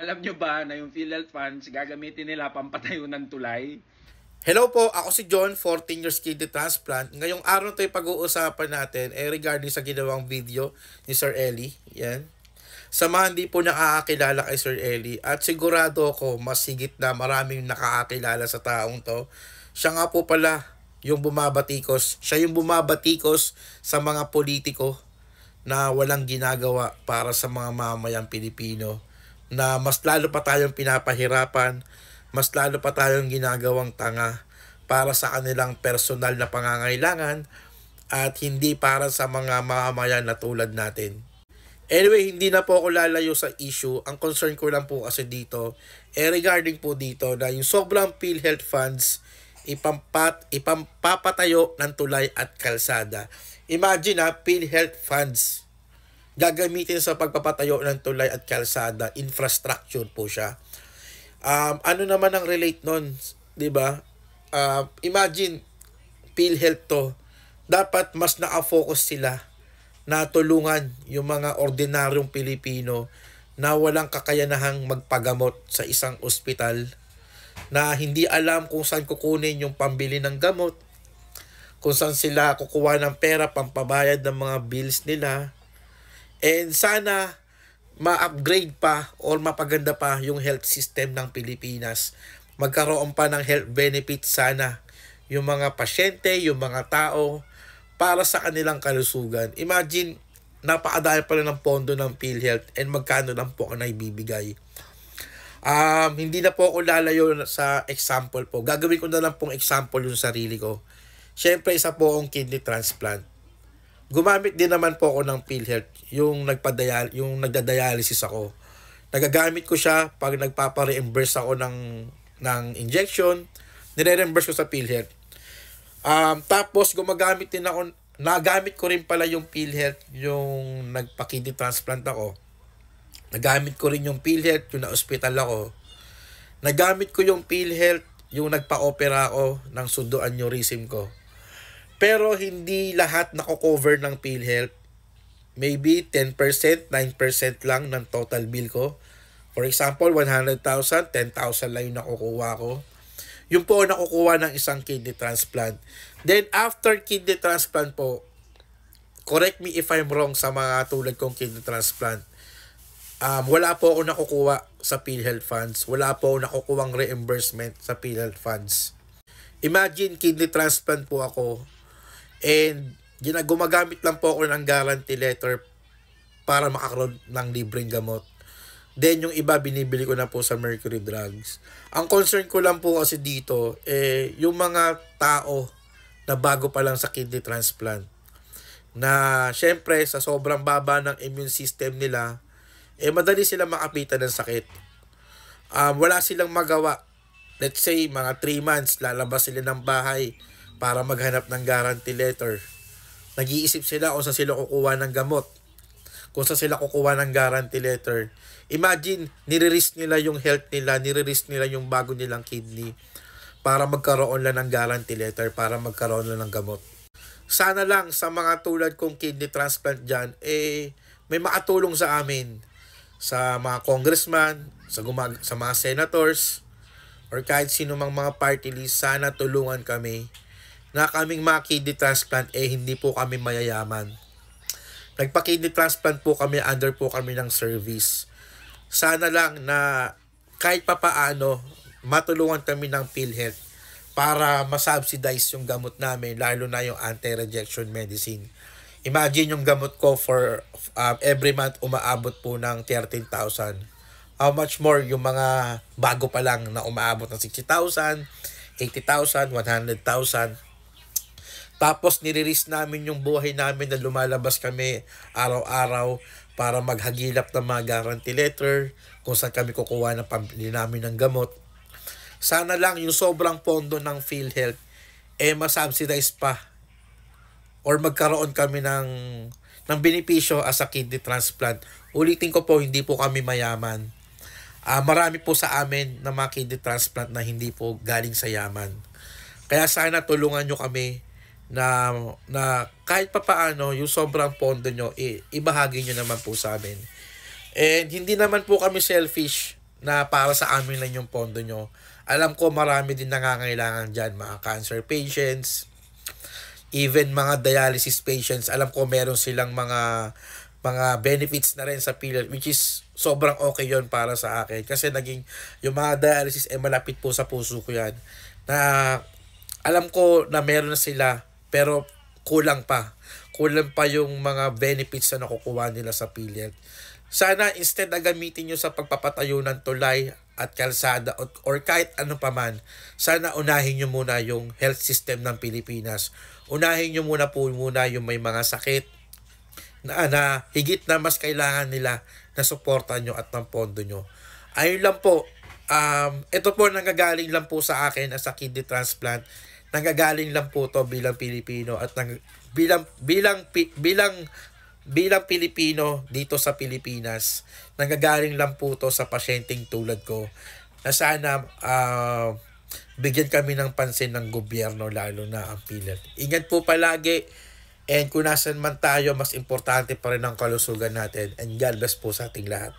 Alam nyo ba na yung PhilHealth funds gagamitin nila pampatayo ng tulay? Hello po, ako si John, 14 years kidney transplant. Ngayong araw to yung pag-uusapan natin regarding sa ginawang video ni Sir Eli. Yan. Sa mga hindi po nakakakilala kay Sir Eli at sigurado ako mas higit na maraming nakakakilala sa taong to. Siya nga po pala yung bumabatikos. Siya yung bumabatikos sa mga politiko na walang ginagawa para sa mga mamayang Pilipino, na mas lalo pa tayong pinapahirapan, mas lalo pa tayong ginagawang tanga para sa kanilang personal na pangangailangan at hindi para sa mga mamamayan na tulad natin. Anyway, hindi na po ako lalayo sa issue. Ang concern ko lang po kasi dito, regarding po dito na yung sobrang PhilHealth funds ipampapatayo ng tulay at kalsada. Imagine PhilHealth funds gagamitin sa pagpapatayo ng tulay at kalsada, infrastructure po siya. Ano naman ang relate nun, 'di ba? Imagine PhilHealth to. Dapat mas naka-focus sila na tulungan yung mga ordinaryong Pilipino na walang kakayanahang magpagamot sa isang ospital, na hindi alam kung saan kukunin yung pambili ng gamot, kung saan sila kukuha ng pera pampabayad ng mga bills nila. And sana ma-upgrade pa or mapaganda pa yung health system ng Pilipinas. Magkaroon pa ng health benefits sana yung mga pasyente, yung mga tao para sa kanilang kalusugan. Imagine, napakadami pala ng pondo ng PhilHealth and magkano lang po ang naibibigay. Hindi na po ako lalayo sa example po. Gagawin ko na lang pong example yung sarili ko. Siyempre, isa po akong kidney transplant. Gumamit din naman po ako ng PhilHealth, yung nagda-dialysis ako. Nagagamit ko siya pag nagpapa-reimburse ako ng injection, nire-reimburse ko sa PhilHealth. Tapos nagamit ko rin pala yung PhilHealth yung nagpa-kidney transplant ako. Nagamit ko rin yung PhilHealth yung na-hospital ako. Nagamit ko yung PhilHealth yung nagpa-opera ako ng pseudoaneurysm ko. Pero hindi lahat nako-cover ng PhilHealth. Maybe 10%, 9% lang ng total bill ko. For example, 100,000, 10,000 lang yung nakukuha ko. Yung po nakukuha ng isang kidney transplant. Then after kidney transplant po, correct me if I'm wrong sa mga tulad kong kidney transplant, wala po ako nakukuha sa PhilHealth funds. Wala po ako nakukuhang reimbursement sa PhilHealth funds. Imagine, kidney transplant po ako. And gumagamit lang po ako ng guarantee letter para makakaroon ng libreng gamot. Then yung iba binibili ko na po sa Mercury Drugs. Ang concern ko lang po kasi dito, yung mga tao na bago pa lang sa kidney transplant, na syempre sa sobrang baba ng immune system nila, madali sila makapitan ng sakit. Wala silang magawa. Let's say mga 3 months lalabas sila ng bahay para maghanap ng guarantee letter. Nag-iisip sila kung saan sila kukuha ng gamot, kung saan sila kukuha ng guarantee letter. Imagine, nire-risk nila yung health nila, nire-risk nila yung bago nilang kidney para magkaroon lang ng guarantee letter, para magkaroon lang ng gamot. Sana lang sa mga tulad kong kidney transplant dyan, may makatulong sa amin, sa mga congressman, sa mga senators, or kahit sino mang mga party list. Sana tulungan kami na kaming mga kidney transplant, hindi po kami mayayaman. Nagpa-kidney transplant po kami, under po kami ng service. Sana lang na kahit papaano matulungan kami ng PhilHealth para masubsidize yung gamot namin, lalo na yung anti-rejection medicine. Imagine yung gamot ko for every month umaabot po ng 13,000. How much more yung mga bago pa lang na umaabot ng 60,000, 80,000, 100,000. Tapos nire-risk namin yung buhay namin na lumalabas kami araw-araw para maghagilap ng mga guarantee letter, kung saan kami kukuha ng pambili namin ng gamot. Sana lang yung sobrang pondo ng PhilHealth masubsidize pa or magkaroon kami ng benepisyo as a kidney transplant. Ulitin ko po, hindi po kami mayaman. Marami po sa amin na mga kidney transplant na hindi po galing sa yaman. Kaya sana tulungan nyo kami na kahit papaano yung sobrang pondo nyo, ibahagi nyo naman po sa amin. And hindi naman po kami selfish na para sa amin lang yung pondo nyo. Alam ko marami din nangangailangan dyan, mga cancer patients, even mga dialysis patients. Alam ko meron silang mga benefits na rin sa PhilHealth, which is sobrang okay yon para sa akin. Kasi naging, yung mga dialysis, malapit po sa puso ko yan. Na alam ko na meron na sila, pero kulang pa. Kulang pa yung mga benefits na nakukuha nila sa PhilHealth. Sana instead na gamitin nyo sa pagpapatayo ng tulay at kalsada or kahit ano pa man, sana unahin nyo muna yung health system ng Pilipinas. Unahin nyo muna yung may mga sakit, na higit na mas kailangan nila na suporta nyo at ng pondo nyo. Ayun lang po. Ito po nanggagaling lang po sa akin as a kidney transplant. Nanggagaling lang po to bilang Pilipino at bilang Pilipino dito sa Pilipinas. Nanggagaling lang po to sa pasyenteng tulad ko na sana bigyan kami ng pansin ng gobyerno, lalo na ang PhilHealth. Ingat po palagi. And kung nasan man tayo, mas importante pa rin ang kalusugan natin. And God bless po sa ating lahat.